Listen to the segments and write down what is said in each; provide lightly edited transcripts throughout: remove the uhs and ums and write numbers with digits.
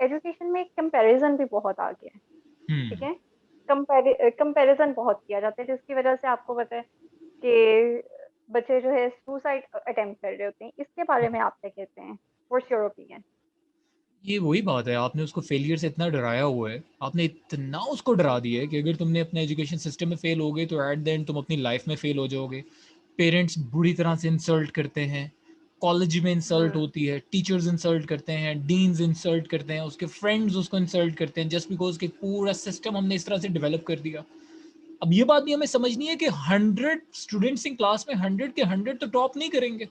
Education में एक comparison भी बहुत आ गया है, ठीक हम्म। है? कंपैरिजन बहुत किया जाता है, जिसकी वजह से आपको पता है कि बच्चे जो है सुसाइड अटेम्प्ट कर रहे होते हैं। इसके बारे में आप क्या कहते हैं? What's your opinion? ये वही बात है, आपने उसको फेलियर से इतना डराया हुआ है, आपने इतना उसको डरा दिया है कि अगर तुमने अपने एजुकेशन सिस्टम में फेल हो गए तो एट द एंड तुम अपनी लाइफ में फेल हो जाओगे। पेरेंट्स बुरी तरह से इंसल्ट करते हैं, कॉलेज में इंसल्ट हुँ, होती है, टीचर्स इंसल्ट करते हैं, डीन्स इंसल्ट करते हैं, उसके फ्रेंड्स उसको इंसल्ट करते हैं, जस्ट बिकॉज कि पूरा सिस्टम हमने इस तरह से डेवलप कर दिया। अब ये बात भी हमें समझनी है कि 100 स्टूडेंट्स इन क्लास में 100 के 100 तो टॉप नहीं करेंगे।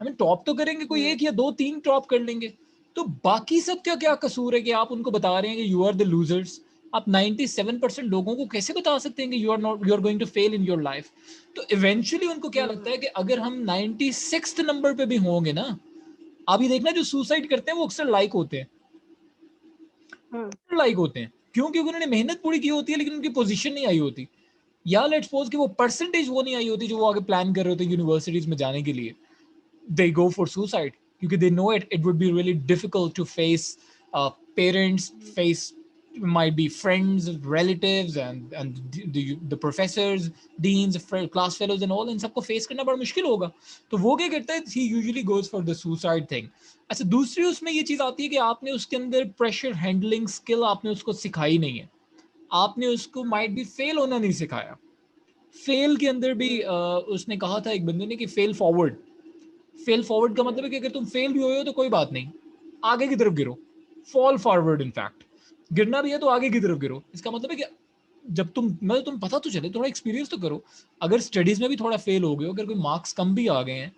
हमें टॉप तो करेंगे, कोई हुँ, एक या दो तीन टॉप कर लेंगे। तो बाकी सब क्या क्या कसूर है कि आप उनको बता रहे हैं कि यू आर द लूजर्स। आप 97% लोगों को कैसे बता सकते हैं कि you are going to fail in your life. तो इवेंचुअली उनको क्या लगता हुँ, है कि अगर हम 96th नंबर पे भी होंगे ना, आप ये देखना जो सुसाइड करते हैं वो अक्सर लाइक होते हैं, हुँ, लाइक होते हैं क्यों? क्योंकि उन्होंने मेहनत पूरी की होती है लेकिन उनकी पोजीशन नहीं आई होती, या लेट्स सपोज कि वो परसेंटेज वो नहीं आई होती जो वो आगे प्लान कर रहे होते यूनिवर्सिटीज में जाने के लिए। They go for suicide because they know it would be really difficult to face parents, hmm, face might be friends, relatives, and the professors, deans, class fellows and all, इन सबको face करना बड़ा मुश्किल होगा। तो वो क्या करता है, he usually goes for the suicide thing। अच्छा, दूसरी उसमें ये चीज़ आती है कि आपने उसके अंदर प्रेशर हैंडलिंग स्किल आपने उसको सिखाई नहीं है, आपने उसको माइट भी फेल होना नहीं सिखाया। फेल के अंदर भी हुँ, उसने कहा था एक बंदे ने कि फेल फॉरवर्ड। फेल फॉरवर्ड का मतलब है हुँ, कि अगर तुम फेल भी हुए हो तो कोई बात नहीं, आगे की तरफ गिरो। फॉल फॉरवर्ड, इनफैक्ट गिरना भी है तो आगे की तरफ गिरो। इसका मतलब है कि जब तुम पता तो चले, थोड़ा एक्सपीरियंस तो करो। अगर स्टडीज में भी थोड़ा फेल हो गए हो, अगर कोई मार्क्स कम भी आ गए हैं,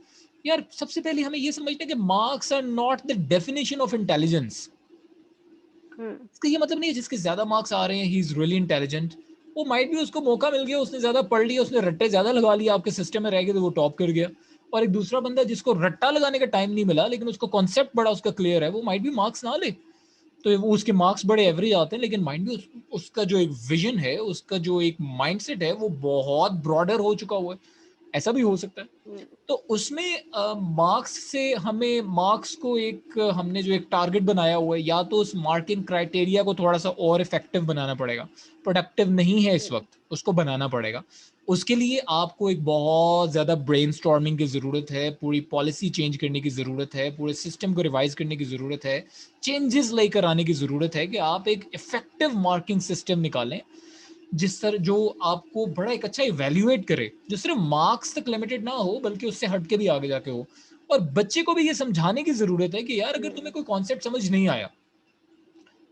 यार सबसे पहले हमें ये समझना है कि marks are not the definition of intelligence. हुँ, इसका ये मतलब नहीं है जिसके ज्यादा मार्क्स आ रहे हैं ही इज रियली इंटेलिजेंट। वो माइट भी उसको मौका मिल गया, उसने ज्यादा पढ़ लिया, उसने रट्टे ज्यादा लगा लिया, आपके सिस्टम में रह गए तो वो टॉप कर गया। और एक दूसरा बंदा जिसको रट्टा लगाने का टाइम नहीं मिला लेकिन उसको कॉन्सेप्ट बड़ा उसका क्लियर है, वो माइट भी मार्क्स ना ले, तो वो उसके मार्क्स बड़े एवरेज आते हैं, लेकिन माइंड भी उसका जो एक विजन है, उसका जो एक माइंडसेट है वो बहुत ब्रॉडर हो चुका हुआ है। ऐसा भी हो सकता है। हुँ, तो उसमें मार्क्स से हमें मार्क्स को एक हमने जो एक टारगेट बनाया हुआ है, या तो उस मार्किंग क्राइटेरिया को थोड़ा सा और इफेक्टिव बनाना पड़ेगा। प्रोडक्टिव नहीं है इस हुँ, वक्त, उसको बनाना पड़ेगा। उसके लिए आपको एक बहुत ज़्यादा ब्रेनस्टॉर्मिंग की ज़रूरत है, पूरी पॉलिसी चेंज करने की ज़रूरत है, पूरे सिस्टम को रिवाइज करने की ज़रूरत है, चेंजेस लेकर आने की ज़रूरत है कि आप एक इफेक्टिव मार्किंग सिस्टम निकालें जिस तरह जो आपको बड़ा एक अच्छा इवैल्यूएट करे, जो सिर्फ मार्क्स तक लिमिटेड ना हो बल्कि उससे हट के भी आगे जाके हो। और बच्चे को भी ये समझाने की ज़रूरत है कि यार अगर तुम्हें हुँ, कोई कॉन्सेप्ट समझ नहीं आया,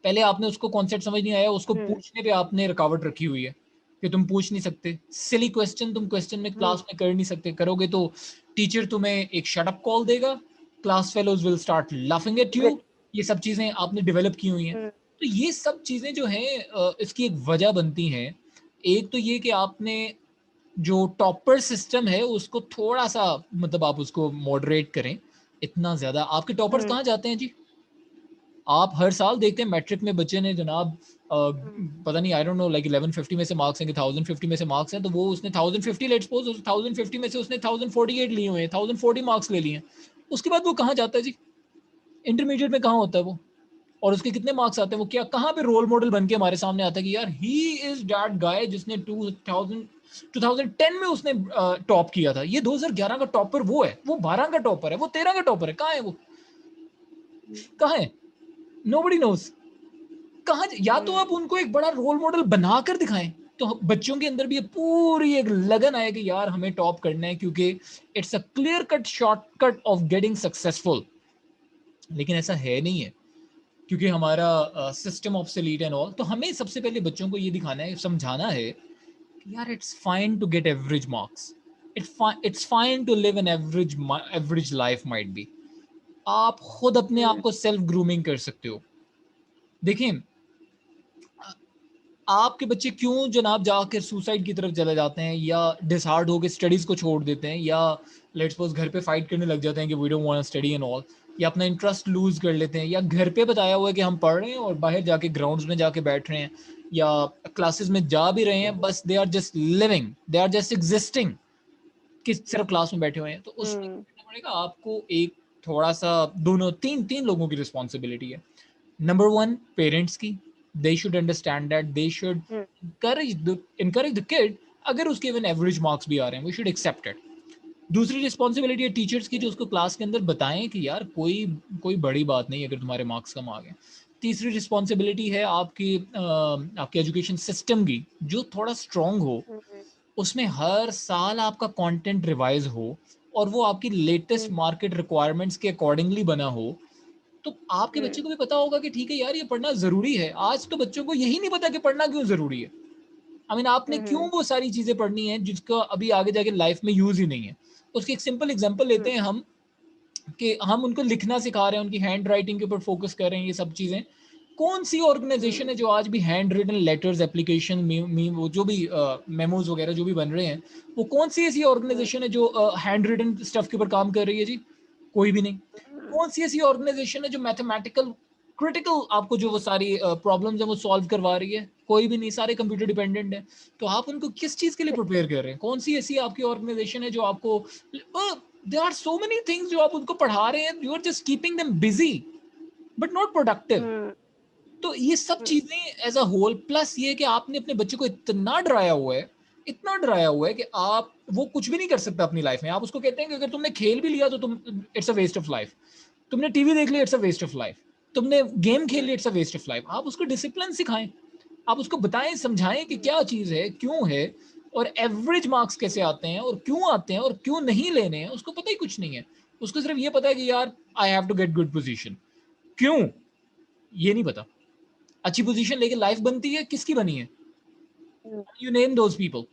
पहले आपने उसको कॉन्सेप्ट समझ नहीं आया, उसको हुँ, पूछने पे आपने रुकावट रखी हुई है कि तुम पूछ नहीं सकते। सिली क्वेश्चन तुम क्वेश्चन में हुँ, क्लास में कर नहीं सकते, करोगे तो टीचर तुम्हें एक शट अप कॉल देगा, class fellows will start laughing at you. Exactly. ये सब चीज़ें आपने डेवलप की हुई हैं। हुँ, तो ये सब चीज़ें जो हैं इसकी एक वजह बनती हैं। एक तो ये कि आपने जो टॉपर सिस्टम है उसको थोड़ा-सा मतलब आप उसको मॉडरेट करें। इतना ज़्यादा आपके टॉपर्स हुँ, कहाँ जाते हैं जी? आप हर साल देखते हैं मैट्रिक में बच्चे ने जनाब हुँ, पता नहीं आई डोंट नो लाइक 1150 में से मार्क्स हैं कि 1050 में से मार्क्स हैं, तो वो उसने 1050 लेट्स सपोज उस 1050 में से उसने 1048 लिए हुए हैं, 1040 मार्क्स ले लिए हैं। उसके बाद वो कहाँ जाता है जी? इंटरमीडिएट में कहाँ होता है वो? और उसके कितने मार्क्स आते हैं? वो क्या कहाँ पे रोल मॉडल बन के हमारे सामने आता है कि यार ही इज दैट गाय जिसने 2010 में उसने टॉप किया था। ये 2011 का टॉपर वो है, वो 12 का टॉपर है, वो 13 का टॉपर है। कहाँ है वो? हुँ, कहाँ है? Nobody nose. कहाँ या तो आप हुँ, उनको एक बड़ा रोल मॉडल बनाकर दिखाएं, तो बच्चों के अंदर भी ये पूरी एक लगन आए कि यार हमें टॉप करना है, क्योंकि it's a clear cut shortcut of getting successful. लेकिन ऐसा है नहीं है, क्योंकि हमारा सिस्टम ऑब्सोलीट एंड ऑल। तो हमें सबसे पहले बच्चों को ये दिखाना है, समझाना है कि यार it's fine to get average marks, it's fine to live an average life might be. आप खुद अपने आप हुँ, को सेल्फ ग्रूमिंग कर सकते हो। देखें, आपके बच्चे क्यों जनाब जाकर सुसाइड की तरफ चले जाते हैं, या डिसहार्ड होकर स्टडीज को छोड़ देते हैं, या लेट्स सपोज घर पे फाइट करने लग जाते हैं कि we don't want to study and all, या अपना इंटरेस्ट लूज कर लेते हैं, या घर पे बताया हुआ है कि हम पढ़ रहे हैं और बाहर जाके ग्राउंड्स में जाके बैठ रहे हैं, या क्लासेस में जा भी रहे हैं, बस they are just living, they are just existing, कि सिर्फ क्लास में बैठे हुए हैं। तो उसमें क्या हुँ, करना पड़ेगा आपको, एक थोड़ा सा दोनों तीन तीन लोगों की रिस्पॉन्सिबिलिटी है। नंबर 1 पेरेंट्स की, they should understand that they should hmm, encourage the kid, अगर उसके इवन एवरेज मार्क्स भी आ रहे हैं, वी शुड एक्सेप्ट इट। दूसरी रिस्पॉन्सिबिलिटी है टीचर्स की, जो उसको क्लास के अंदर बताएं कि यार कोई कोई बड़ी बात नहीं अगर तुम्हारे मार्क्स कम आ गए। तीसरी रिस्पॉन्सिबिलिटी है आपकी एजुकेशन सिस्टम की, जो थोड़ा स्ट्रॉन्ग हो, हुँ, हुँ, उसमें हर साल आपका कंटेंट रिवाइज हो और वो आपकी लेटेस्ट हुँ, मार्केट रिक्वायरमेंट्स के अकॉर्डिंगली बना हो। तो आपके हुँ, बच्चे को भी पता होगा कि ठीक है यार, ये पढ़ना ज़रूरी है। आज तो बच्चों को यही नहीं पता कि पढ़ना क्यों ज़रूरी है। आई मीन आपने हुँ, क्यों हुँ, वो सारी चीज़ें पढ़नी है जिसका अभी आगे जाके लाइफ में यूज़ ही नहीं है। उसकी एक सिंपल एग्जांपल लेते हुँ, हैं हम, कि हम उनको लिखना सिखा रहे हैं, उनकी हैंड राइटिंग के ऊपर फोकस कर रहे हैं, ये सब चीज़ें। कौन सी ऑर्गेनाइजेशन हुँ, है जो आज भी हैंड रिटन लेटर्स, एप्लीकेशन, वो जो भी मेमोज वगैरह जो भी बन रहे हैं, वो कौन सी ऐसी हुँ, ऑर्गेनाइजेशन है जो हैंड रिटन स्टफ के ऊपर काम कर रही है जी? कोई भी नहीं। हुँ, कौन सी ऐसी ऑर्गेनाइजेशन है जो मैथमेटिकल क्रिटिकल आपको जो वो सारी प्रॉब्लम्स है वो सॉल्व करवा रही है? कोई भी नहीं, सारे कंप्यूटर डिपेंडेंट है। तो आप उनको किस चीज़ के लिए प्रिपेयर कर रहे हैं? कौन सी ऐसी आपकी ऑर्गेनाइजेशन है जो आपको, there are so many things जो आप उनको पढ़ा रहे हैं, you are just keeping them busy but not productive. हुँ, तो ये सब हुँ, चीजें एज अ होल, प्लस ये कि आपने अपने बच्चे को इतना डराया हुआ है, इतना डराया हुआ है कि आप वो कुछ भी नहीं कर सकता अपनी लाइफ में। आप उसको कहते हैं कि अगर तुमने खेल भी लिया तो तुम, it's a waste of life. तुमने टीवी देख लिया, it's a waste of life. तुमने गेम खेल हुँ, लिया, it's a waste of life. आप उसको डिसिप्लिन सिखाएं, आप उसको बताएं, समझाएं कि हुँ, क्या चीज़ है, क्यों है, और एवरेज मार्क्स कैसे आते हैं और क्यों आते हैं और क्यों नहीं लेने हैं, उसको पता ही कुछ नहीं है। उसको सिर्फ ये पता है कि यार I have to get good position. क्यों, ये नहीं पता। अच्छी पोजीशन लेके लाइफ बनती है, किसकी बनी है? हुँ, यू नेम दोज पीपल,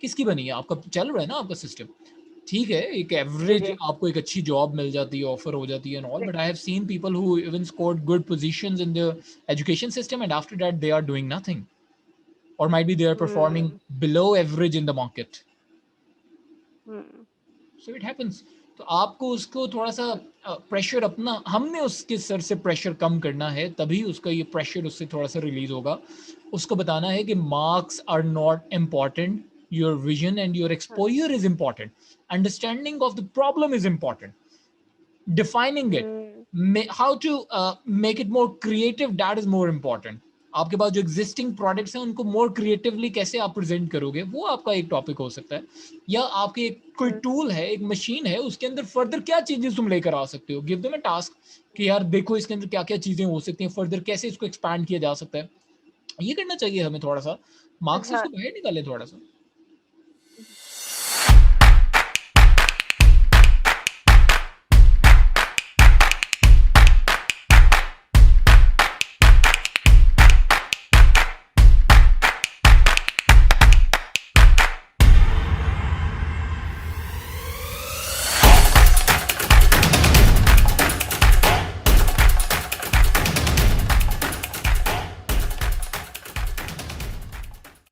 किसकी बनी है? आपका चल रहा है ना आपका सिस्टम। ठीक है, एक जी, एवरेज जी, आपको एक अच्छी जॉब मिल जाती है, ऑफर हो जाती है एंड ऑल, जी, but I have seen people who even scored good positions in the education system and after that they are doing nothing, or might be they are performing hmm, below average in the market. Hmm, So it happens. तो आपको उसको थोड़ा सा pressure अपना, हमने उसके sir से pressure कम करना है, तभी उसका ये प्रेशर उससे थोड़ा सा रिलीज होगा। उसको बताना है कि marks are not important, your vision and your हाँ, exposure is important, understanding of the problem is important, defining it, हुँ, how to make it more creative, that is more important. आपके पास जो एग्जिस्टिंग प्रोडक्ट्स हैं उनको more creatively कैसे आप present करोगे, वो आपका एक टॉपिक हो सकता है। या आपके कोई हुँ, टूल है, एक मशीन है, उसके अंदर फर्दर क्या चीजें तुम लेकर आ सकते हो, गिव देम अ टास्क कि यार देखो इसके अंदर क्या क्या चीजें हो सकती हैं, फर्दर कैसे इसको एक्सपैंड किया जा सकता है। ये करना चाहिए हमें थोड़ा सा, मार्क्स से अच्छा, उसको बाहर निकाले थोड़ा सा।